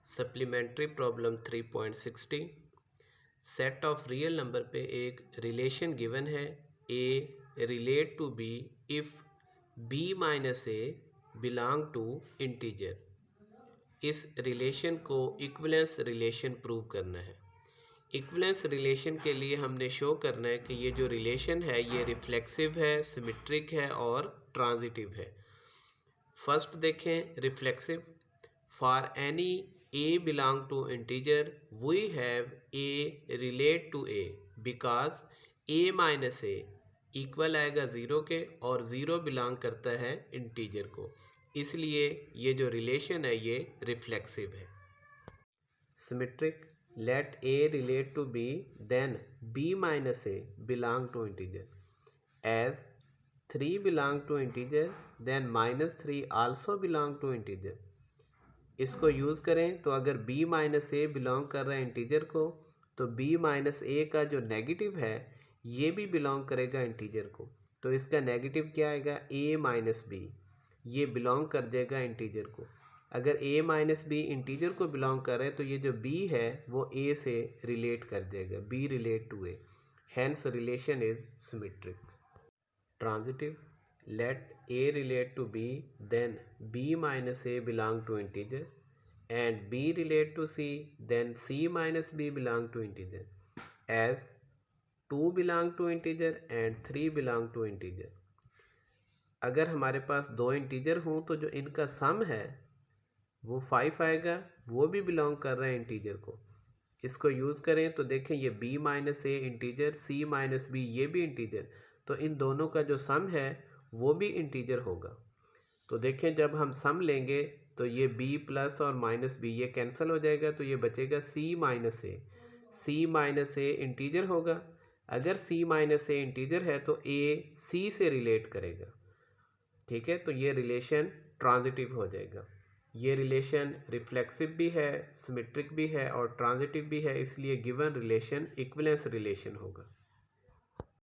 Supplementary problem 3.60। Set of real number पे एक relation given है A relate to B if B minus A belong to integer. इस relation को equivalence relation prove करना है। Equivalence relation के लिए हमने शो करना है कि ये जो रिलेशन है ये रिफ्लेक्सिव है, सिमेट्रिक है और ट्रांजिटिव है। फर्स्ट देखें reflexive. For any a belong to integer, we have a relate to a because a minus a equal आएगा ज़ीरो के और ज़ीरो बिलोंग करता है इंटीजर को, इसलिए ये जो रिलेशन है ये रिफ्लेक्सिव है। Symmetric. Let a relate to b then b minus a belong to integer. As 3 belong to integer then minus 3 also belong to integer. इसको यूज़ करें तो अगर b माइनस ए बिलोंग कर रहा है इंटीजर को तो b माइनस ए का जो नेगेटिव है ये भी बिलोंग करेगा इंटीजर को, तो इसका नेगेटिव क्या आएगा a माइनस बी, ये बिलोंग कर जाएगा इंटीजर को। अगर a माइनस बी इंटीजर को बिलोंग कर रहा है तो ये जो b है वो a से रिलेट कर जाएगा, b relate to a, hence relation is symmetric. Transitive. Let a relate to b then b minus a belong to integer and b relate to c then c minus b belong to integer, as 2 belong to integer and 3 belong to integer. अगर हमारे पास दो integer हों तो जो इनका सम है वो 5 आएगा, वो भी बिलोंग कर रहा है इंटीजर को। इसको यूज़ करें तो देखें ये b minus a integer, c minus b ये भी इंटीजर, तो इन दोनों का जो सम है वो भी इंटीजर होगा। तो देखें जब हम सम लेंगे तो ये b प्लस और माइनस बी ये कैंसिल हो जाएगा, तो ये बचेगा c minus A. c minus a integer होगा। अगर c माइनस ए इंटीजर है तो a c से रिलेट करेगा, ठीक है, तो ये रिलेशन ट्रांजिटिव हो जाएगा। ये रिलेशन रिफ्लेक्सिव भी है, सिमेट्रिक भी है और ट्रांजिटिव भी है, इसलिए गिवन रिलेशन इक्विवेलेंस रिलेशन होगा।